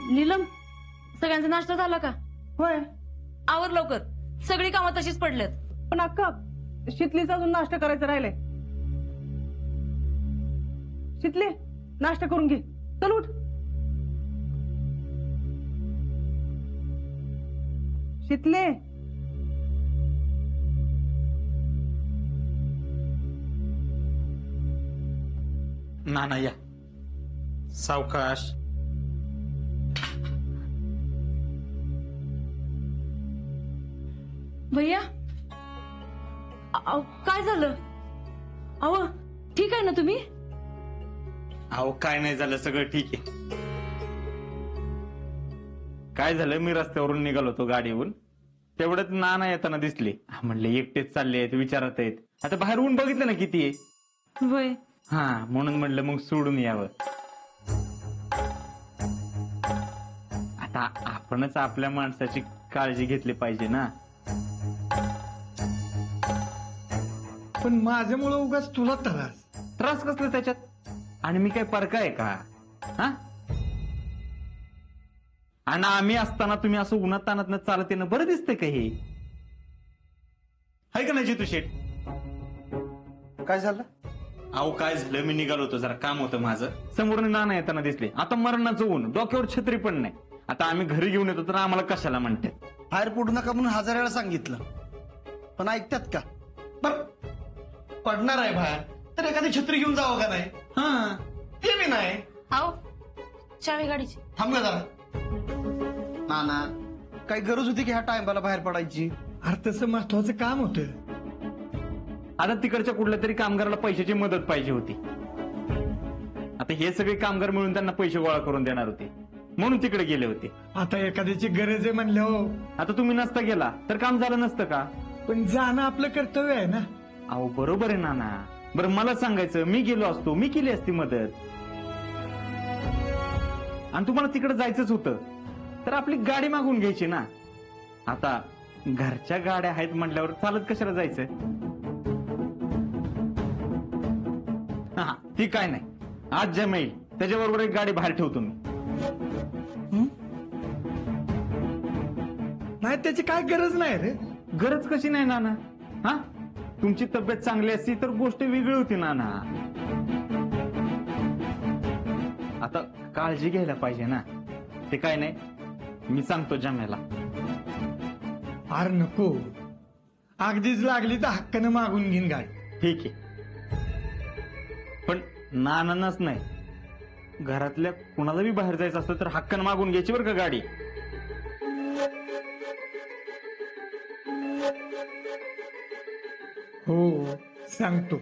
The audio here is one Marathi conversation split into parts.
नीलम, सगळ्यांचा नाश्ता झाला का? होय, आवर लवकर, सगळी कामं तशीच पडलेत. पण अक्का शितलीचा अजून नाश्ता करायचा राहिलाय. शितली, नाश्ता करून घे. चल उठ. शितले, नाना या सावकाश. भैया, काय झालं? अहो, ठीक आहे ना तुम्ही? अहो काय नाही झालं, सगळं ठीक आहे. काय झालं, मी रस्त्यावरून निघालो होतो गाडीवरून, तेवढ्यात नाना येताना दिसले. म्हणले एकटेच चालले आहेत, विचारत आहेत. आता बाहेर ऊन बघितलं ना किती आहे. वय, हा, म्हणून म्हणलं मग सोडून यावं. आता आपणच आपल्या माणसाची काळजी घेतली पाहिजे ना. पण माझ्यामुळं उगाच तुला त्रास. त्रास कसला त्याच्यात? आणि मी काय परका आहे का? हा, आणि आम्ही असताना तुम्ही असं उन्हात तानात चालत येणं बरं दिसतंय का? हे आहे का नाही जितू शेठ? काय झालं? अहो काय झालं, मी निघालो होतो, जरा काम होतं माझं. समोरून नाना येताना दिसले. आता मरणाचं ऊन, डोक्यावर छत्री पण नाही. आता आम्ही घरी घेऊन येतो तर आम्हाला कशाला म्हणतात? बाहेर पडू नका म्हणून 1000 वेळा सांगितलं, पण ऐकतात का? बर, पडणार आहे बाहेर तर एखादी छत्री घेऊन जावं का नाही? हा, ते बी नाही. आओ, चावी गाडीची. थांब का जरा. नाना, काही गरज होती की ह्या टायमाला बाहेर पडायची? अरे तसं महत्वाचं काम होतं. आता तिकडच्या कुठल्या तरी कामगाराला पैशाची मदत पाहिजे होती. आता हे सगळे कामगार मिळून त्यांना पैसे गोळा करून देणार होते, म्हणून तिकडे गेले होते. आता एखाद्याची गरज आहे म्हणलं हो. आता तुम्ही नसता गेला तर काम झालं नसतं का? पण जाणं आपलं कर्तव्य आहे ना. अहो बरोबर आहे नाना. बरं मला सांगायचं, मी गेलो असतो, मी केली असती मदत. आणि तुम्हाला तिकडे जायचंच होतं तर आपली गाडी मागून घ्यायची ना. आता घरच्या गाड्या आहेत म्हटल्यावर चालत कशाला जायचं? हा, ती काय नाही, आज जमेल त्याच्याबरोबर एक गाडी बाहेर ठेवतो मी. नाही त्याची काय गरज नाही रे. गरज कशी नाही नाना? हा, तुमची तब्येत चांगली असती तर गोष्ट वेगळी होती नाना. आता काळजी घ्यायला पाहिजे ना. ते काय नाही, मी सांगतो जमेला. अरे नको, अगदीच लागली तर हक्कानं मागून घेईन गाडी. ठीक आहे, पण नानांनाच नाही, घरातल्या कुणाला बी बाहेर जायचं असतं तर हक्कानं मागून घ्यायची बरं का गाडी. हो, सांगतो.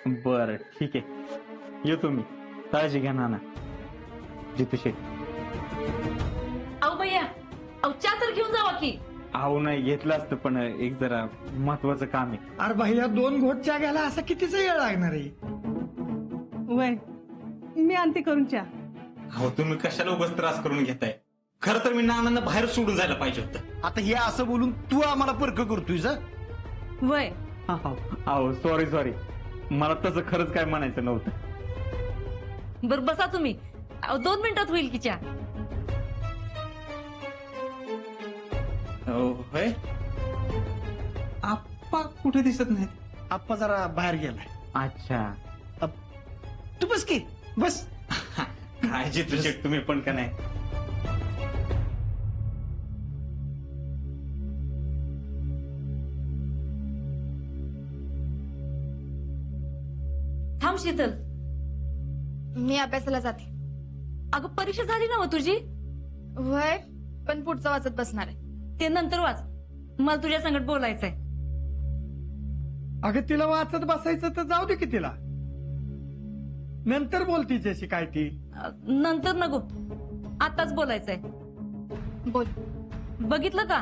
बरं ठीक आहे, येतो मी. काळजी घ्या नाना. जितू शेठ. अहो भैया, अहो चहा तर घेऊन जावा की. अहो नाही घेतलं असतं, पण एक जरा महत्वाचं काम आहे. अरे भैया 2 घोट चहा घ्यायला असा कितीचा वेळ लागणार आहे? वय, मी आणते करून चहा. अहो तुम्ही कशाला उगाच त्रास करून घेताय? खरं तर मी नानांना बाहेर सोडून जायला पाहिजे होतं. आता हे असं बोलून तू आम्हाला परक करतोय जा. वय, अहो सॉरी, मला तसं खरंच काय म्हणायचं नव्हतं. बर बसा तुम्ही. अहो 2 मिनिटात होईल की चहा. होय, आप्पा कुठे दिसत नाहीत? आप्पा जरा बाहेर गेलाय. अच्छा, तू बस की, बस. काय जितू शेठ तुम्ही पण का नाही? थांब शीतल. मी अभ्यासाला जाते. अगं परीक्षा झाली ना तुझी? वय, पण पुढचं वाचत बसणार आहे. ते नंतर वाच, मला तुझ्या संगत बोलायचंय. अगं तिला वाचत बसायचं तर जाऊ दे की तिला. नंतर बोल तिच्याशी काय ती. नंतर नको, आताच बोलायचंय. बोल. बघितलं का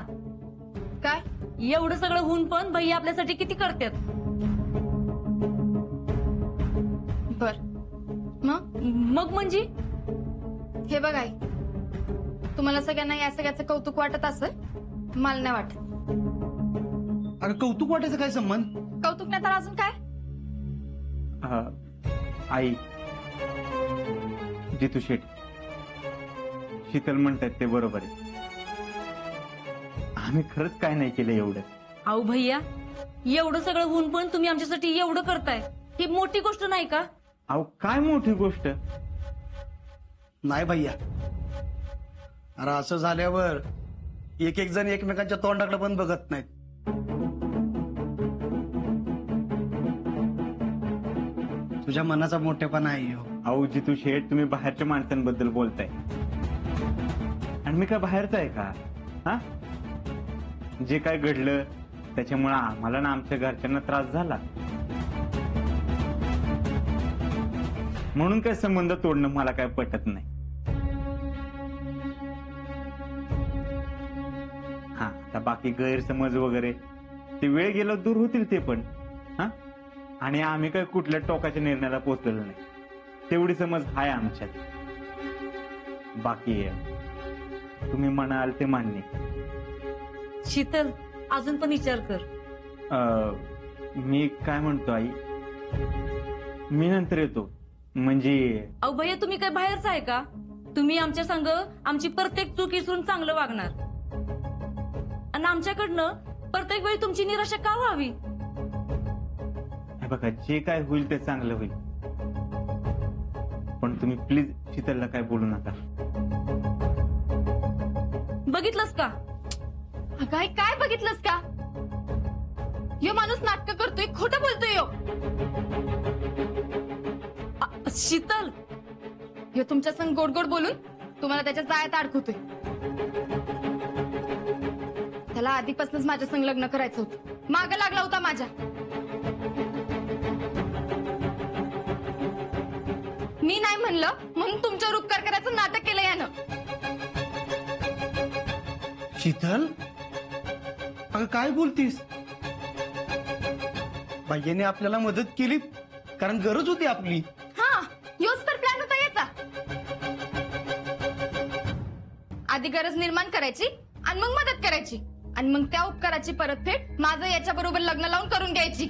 काय? एवढं सगळं होऊन पण भैया आपल्यासाठी किती करतात. बर, मग म्हणजे हे बघ आई, तुम्हाला सगळ्यांना या सगळ्याचं कौतुक वाटत असेल, मला नाही वाटत. अरे कौतुक वाटायचं काय संबंध? कौतुक नाही तर अजून काय? आई, जितू शेठ, शीतल म्हणतात ते बरोबर आहे. आम्ही खरंच काय नाही केलं एवढं. अहो भैया, एवढं सगळं होऊन पण तुम्ही आमच्यासाठी एवढं करताय, ही मोठी गोष्ट नाही का? अहो काय मोठी गोष्ट. नाही भैया, अरे असं झाल्यावर एक एक जण एकमेकांच्या तोंडाकडे पण बघत नाहीत. तुझ्या मनाचा मोठेपणा आहे हो. अहो जितू शेठ, तुम्ही बाहेरच्या माणसांबद्दल बोलताय आणि मी काय बाहेरचा आहे का? हा, जे काय घडलं त्याच्यामुळे आम्हाला ना आमच्या घरच्यांना त्रास झाला, म्हणून काय संबंध तोडणं मला काय पटत नाही. हा, आता बाकी गैरसमज वगैरे ते वेळ गेला दूर होतील ते पण. हा, आणि आम्ही काय कुठल्या टोकाच्या निर्णयाला पोहोचलेलो नाही, तेवढी समज हाय आमच्यात. बाकी तुम्ही म्हणाल ते मान्य. शीतल, अजून पण विचार कर. मी काय म्हणतो आई, मी नंतर येतो. म्हणजे अहो भैया, तुम्ही काय बाहेरच आहे का? तुम्ही आमच्या संग आमची प्रत्येक चूक विसरून चांगलं वागणार आणि आमच्याकडनं प्रत्येक वेळी तुमची निराशा का व्हावी? हे बघा, जे काय होईल ते चांगलं होईल, पण तुम्ही प्लीज शीतलला काय बोलू नका. बघितलंस का? अगाय, काय बघितलंस का? यो माणूस नाटक करतोय, खोटं बोलतोय यो. शीतल, ह्यो तुमच्या संग गोड गोड बोलून तुम्हाला त्याच्या जाळ्यात अडकवतोय. त्याला आधीपासूनच माझ्या संग लग्न करायचं होतं, मागं लागला होता माझ्या. मी नाही म्हणलं म्हणून तुमच्यावर उपकार करायचं नाटक केलं यानं. शीतल, अगं काय बोलतीस? भैयाने आपल्याला मदत केली कारण गरज होती आपली. हा, योच तर प्लॅन होता याचा. आधी गरज निर्माण करायची आणि मग मदत करायची आणि मग त्या उपकाराची परतफेड माझं याच्या बरोबर लग्न लावून करून घ्यायची.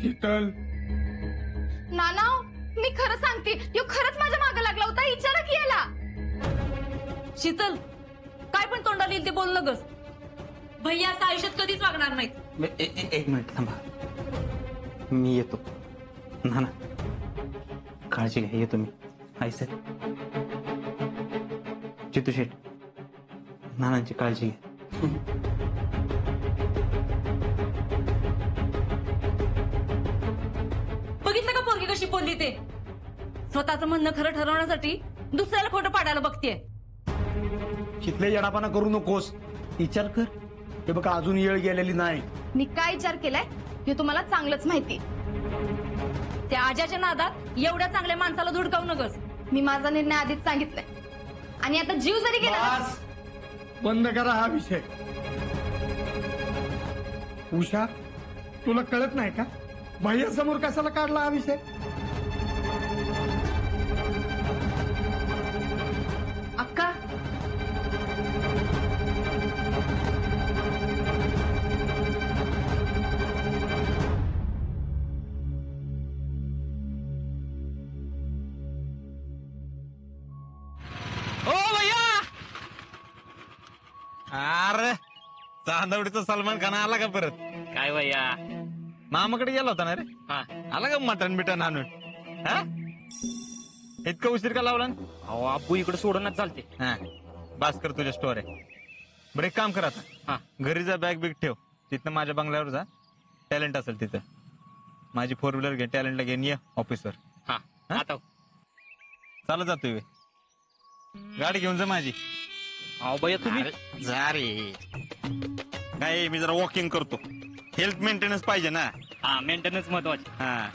शीतल, नाना, मी खरं सांगते, यो खरंच माझ्या मागे लागला होता. विचारा की याला. शीतल, काय पण तोंडाला येईल ते बोल नगस. भैया असं आयुष्यात कधीच वागणार नाहीत. एक मिनिट थांबा, मी येतो. ना ना, काळजी घ्या, येतो मी. आई सर, चितू शेठ, नानांची काळजी घ्या. बघितलं का पोरगी कशी बोलली ते? स्वतःचं म्हणणं खरं ठरवण्यासाठी दुसऱ्याला खोटं पाडायला बघतेय. शिकले येडापाना करू नकोस, विचार कर. हे बघा, अजून येळ गेलेली नाही. मी काय विचार केलाय हे तुम्हाला चांगलंच माहिती. त्या आजाच्या नादात एवढ्या चांगल्या माणसाला धुडकावू नगस. मी माझा निर्णय आधीच सांगितलाय आणि आता जीव जरी गेला ना, बस, बंद करा हा विषय. उषा, तुला कळत नाही का भैयासमोर कशाला काढला हा विषय? अक्का, ओ भैया, अरे चांदवडीचा सलमान खान आला का परत? काय भैया? मामाकडे गेला होता ना रे? हा. आला का मटन बिटन आणून? हा, इतका उशीर का लावला? अहो अब्बू इकडे सोडूनच चालते. हा, बास कर तुझ्या स्टोर आहे. बरं एक काम कर आता, हा. घरी जा, बॅग बिग ठेव, तिथनं माझ्या बंगल्यावर जा. टॅलेंट असेल तिथं, माझी 4 व्हीलर घे, टॅलेंटला घेऊन ये ऑफिसवर. हा, आता चालत जातोय बे. गाडी घेऊन जा माझी. अहो भैया तुम्ही अरे, जा रे. काय, मी जरा वॉकिंग करतो, हेल्थ मेंटेनन्स पाहिजे ना. हा, मेंटेनन्स महत्वाचे. हा,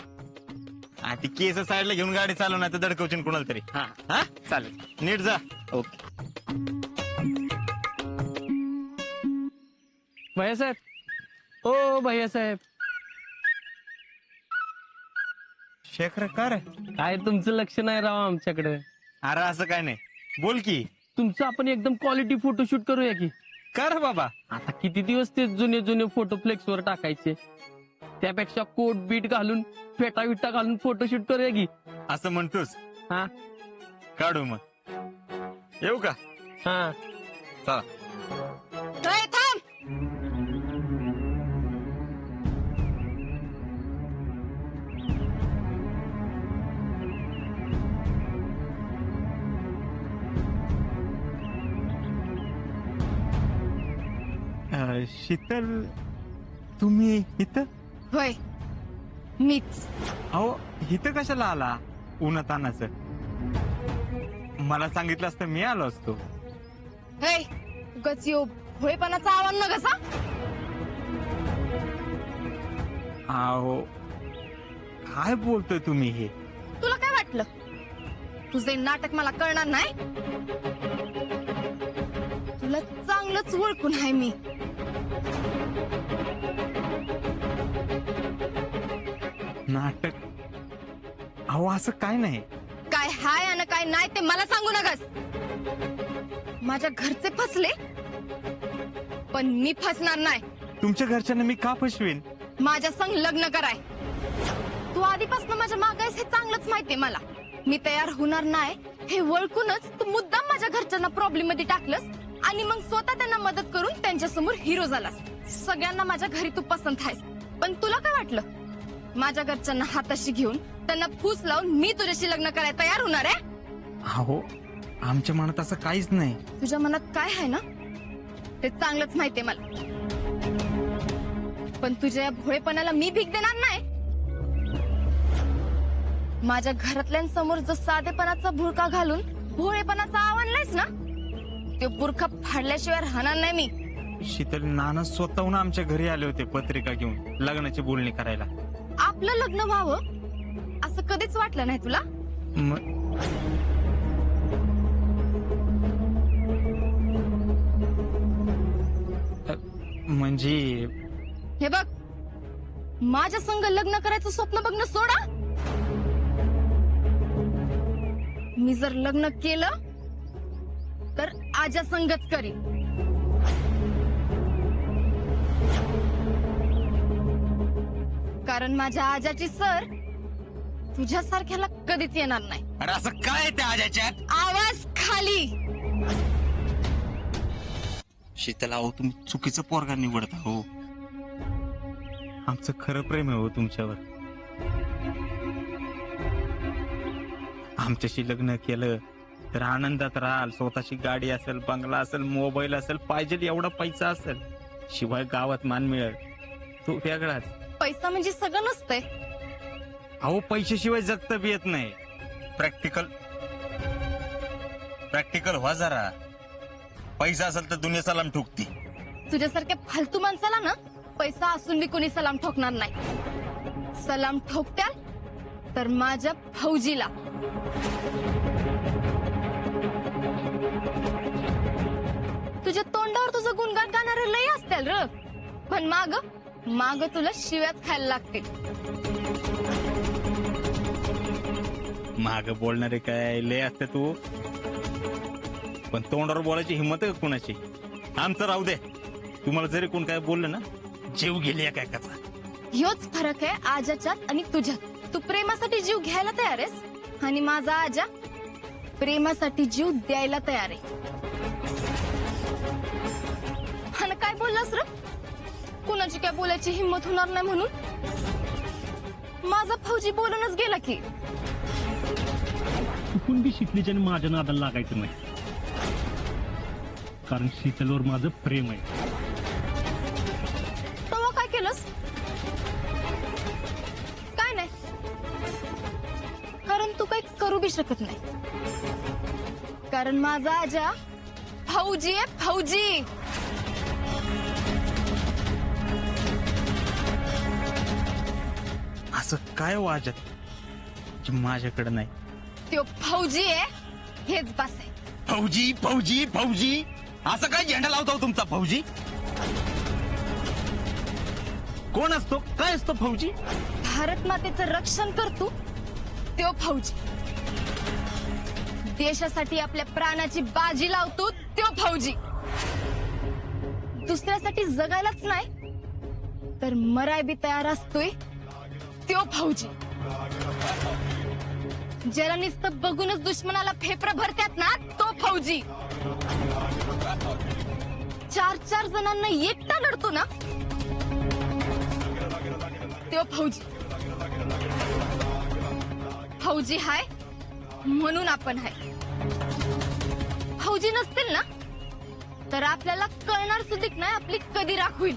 आणि ती केस साईडला घेऊन गाडी चालव, नाही तर दडकवशील कुणाला तरी. हा हा, चालेल. नीट जा. ओके. भैयासाहेब, ओ भैयासाहेब, शेखर का रे? काय तुमचं लक्ष नाही राव आमच्याकडे. अरे असं काय नाही, बोल की. तुमचं आपण एकदम क्वालिटी फोटोशूट करूया की. कर बाबा. आता किती दिवस ते जुने जुने फोटो फ्लेक्सवर टाकायचे, त्यापेक्षा कोट बीट घालून फेटा विटा घालून फोटोशूट करूया की. असं म्हणतोस? हा काढू मग. येऊ का? हा चला. ए, थांब. शीतल, तुम्ही इथं? होय मीच. अहो इथं कशाला आला उन्हातानाचं? मला सांगितलं असतं मी आलो असतो. हे उगाच यो भोळेपणाचा आव्हान न कसा. अहो काय बोलतोय तुम्ही हे? तुला काय वाटलं तुझे नाटक मला कळणार नाही? तुला चांगलंच ओळखून आहे मी. नाटक? अहो असं काय नाही. काय हाय आणि काय नाही ते मला सांगू नकस. माझ्या घरचे फसले पण मी फसणार नाही. तुमच्या घरच्यांना मी का फसवेन? माझ्या संग लग्न कराय. तू आधीपासून माझ्या मागायस हे चांगलंच माहितीये मला. मी तयार होणार नाही हे ओळखूनच तू मुद्दाम माझ्या घरच्यांना प्रॉब्लेम मध्ये टाकलंस आणि मग स्वतः त्यांना मदत करून त्यांच्या समोर हिरो झालास. सगळ्यांना माझ्या घरी तू पसंत आहेस. पण तुला काय वाटलं माझ्या घरच्यांना हाताशी घेऊन त्यांना फूस लावून मी तुझ्याशी लग्न करायला तयार होणार आहे? अहो आमच्या मनात असं काहीच नाही. तुझ्या मनात काय आहे ना ते चांगलंच माहितीये मला. पण तुझ्या या भोळेपणाला मी भीक देणार नाही. माझ्या घरातल्यांसमोर जो साधेपणाचा बुरखा घालून भोळेपणाचा आवडलायस ना ते बुरखा फाडल्याशिवाय राहणार नाही मी. शीतल, नाना स्वतःहून आमच्या घरी आले होते पत्रिका घेऊन लग्नाची बोलणी करायला. आपलं लग्न व्हावं असं कधीच वाटलं नाही तुला? म्हणजे हे बघ माझ्या संग लग्न करायचं स्वप्न बघणं सोडा. मी जर लग्न केलं तर आजा संगच करीन. कारण माझ्या आजाची सर तुझ्यासारख्याला कधीच येणार नाही. अरे असं काय त्या आजाच्यात? आवाज खाली. शीतल, अहो तुम्ही चुकीचं पोरगा निवडता हो. आमचं खरं प्रेम आहे हो तुमच्यावर. आमच्याशी लग्न केलं तर आनंदात राहाल. स्वतःची गाडी असेल, बंगला असेल, मोबाईल असेल, पाहिजे एवढा पैसा असेल, शिवाय गावात मान मिळेल तो वेगळाच. पैसा म्हणजे सगळं नसतंय. अहो पैशाशिवाय जगता बी येत नाही. प्रॅक्टिकल व्हा जरा. पैसा असेल तर दुनिया सलाम ठोकती. तुझ्यासारख्या फालतू माणसाला ना पैसा असून बी कोणी सलाम ठोकणार नाही. सलाम ठोकत्याल तर माझ्या फौजीला. तुझ्या तोंडावर तुझं गुणगान गाणारे लय असतील र. पण माग तुला शिव्याच खायला लागतील. माग बोलणारे काय लय असते तू, पण तोंडावर बोलायची हिंमत आहे का कुणाची? आमचं राहू दे. तुम्हाला जरी कोण काय बोललं ना जीव गेली काय कसा. ह्योच फरक आहे आजाच्यात आणि तुझ्यात. तू प्रेमासाठी जीव घ्यायला तयार आहेस आणि माझा आजा प्रेमासाठी जीव द्यायला तयार आहे. आणि काय बोललास र? कुणाची काय बोलायची हिंमत होणार नाही म्हणून? माझा फौजी बोलूनच गेला की. चुकून बी शीतलीच्या माझ्या नादाला लागायचं नाही, कारण शीतलवर माझं प्रेम आहे. तेव्हा काय केलंस? काय नाही, कारण तू काही करू बी शकत नाही. कारण माझा आजा फौजी आहे, फौजी. असं काय वाजत जे माझ्याकडे नाही? तो फौजी आहे हेच बस आहे. फौजी फौजी फौजी असं काय झेंडा लावतो तुमचा फौजी? कोण असतो, काय असतो फौजी? भारत मातेचं रक्षण करतो तो फौजी. देशासाठी आपल्या प्राणाची बाजी लावतो तो फौजी. दुसऱ्यासाठी जगायलाच नाही तर मराय बी तयार असतोय त्यो फौजी, ज्याला नुसतं बघूनच दुश्मनाला फेफर भरतात ना, तो फौजी. 4 जणांना एकटा लढतो ना, तो फौजी. फौजी हाय म्हणून आपण हाय. फौजी नसतील ना तर आपल्याला कळणार सुद्धा नाही आपली कधी राख होईल.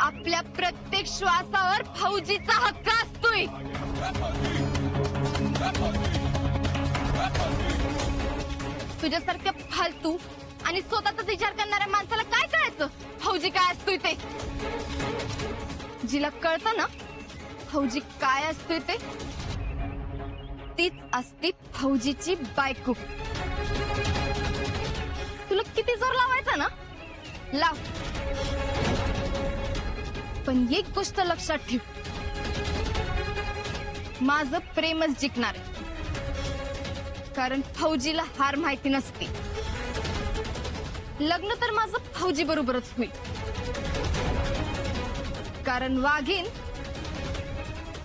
आपल्या प्रत्येक श्वासावर फौजीचा हक्क असतोय. तुझ्यासारख्या फालतू आणि स्वतःचा विचार करणाऱ्या माणसाला काय कळायचं फौजी काय असतोय ते. जिला कळतं ना फौजी काय असतोय ते, तीच असती फौजीची बायको. तुला किती जोर लावायचा ना लाव, पण एक गोष्ट लक्षात ठेव, माझं प्रेमच जिंकणार आहे. कारण फौजीला हार माहिती नसते. लग्न तर माझं फौजी बरोबरच होईल. कारण वाघीण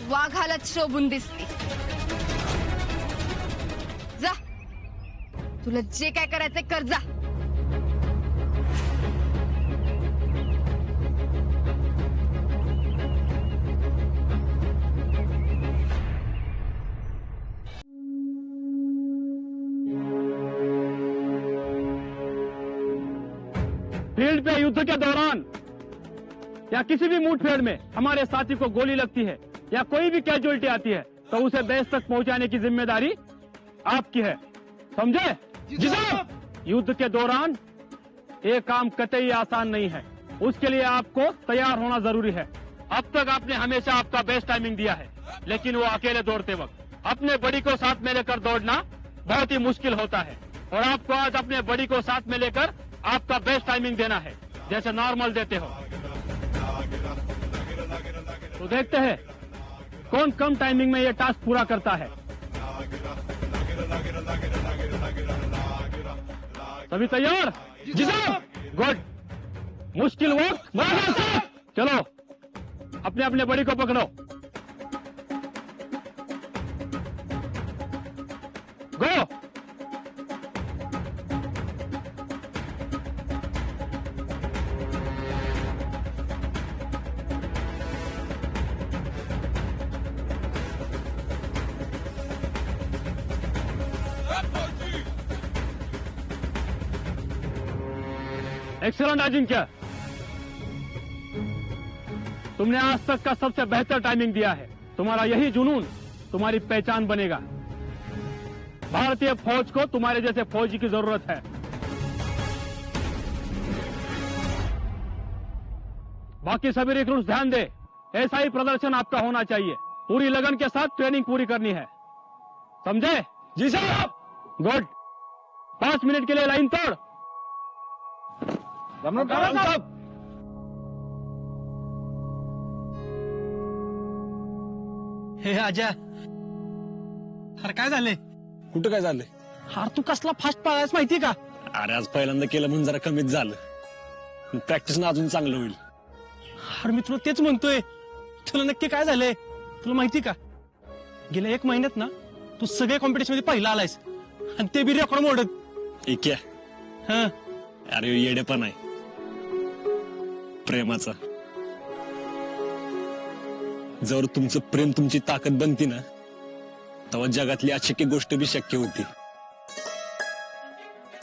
वाघालाच शोभून दिसते. जा, तुला जे काय करायचंय कर जा. फील्ड पे युद्ध के दौरान या किसी भी मुठभेड़ में हमारे साथी को गोली लगती है या कोई भी कैजुअलिटी आती है तो उसे बेस तक पहुंचाने की जिम्मेदारी आपकी है, समझे? जी साहब। युद्ध के दौरान ये काम कतई आसान नहीं है, उसके लिए आपको तैयार होना जरूरी है. अब तक आपने हमेशा आपका बेस्ट टाइमिंग दिया है, लेकिन वो अकेले दौड़ते वक्त अपने बड़ी को साथ में लेकर दौड़ना बहुत ही मुश्किल होता है. और आपको आज अपने बड़ी को साथ में लेकर आपका बेस्ट टाइमिंग देना है, जैसे नॉर्मल देते हो. तो देखते हैं कौन कम टाइमिंग में ये टास्क पूरा करता है. सभी तैयार? जी साहब. गुड. मुश्किल वक्त बराबर से. चलो अपने अपने बड़ी को पकड़ो. गो. एक्सीलेंट अजिंक्य, तुमने आज तक का सबसे बेहतर टाइमिंग दिया है. तुम्हारा यही जुनून तुम्हारी पहचान बनेगा. भारतीय फौज को तुम्हारे जैसे फौजी की जरूरत है. बाकी सभी रिक्रूट्स ध्यान दे, ऐसा ही प्रदर्शन आपका होना चाहिए. पूरी लगन के साथ ट्रेनिंग पूरी करनी है, समझे? जी साहब. गुड. 5 मिनट के लिए लाइन तोड़. साहब. हे आजा, अरे काय झाले? कुठं काय झालं? हार तू कसला फास्ट पळायस माहितीये का? अरे आज पहिल्यांदा केलं म्हणून जरा कमीच झालं. प्रॅक्टिस ना अजून चांगलं होईल. अरे मी तुला तेच म्हणतोय, तुला नक्की काय झालंय तुला माहिती का? गेल्या 1 महिन्यात ना तू सगळ्या कॉम्पिटिशन मध्ये पहिला आलायस आणि ते बी रेकॉर्ड मोडत. इक्या हं, अरे येडेपण आहे प्रेमाचा. जर तुमचं प्रेम तुमची ताकद बनती ना, तेव्हा जगातली अशक्य गोष्ट बी शक्य होती.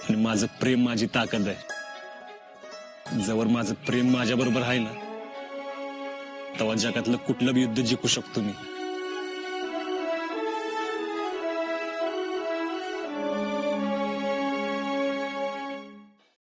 आणि माझं प्रेम माझी ताकद आहे. जवळ माझं प्रेम माझ्या बरोबर आहे ना, तेव्हा जगातलं कुठलं बी युद्ध जिंकू शकतो मी.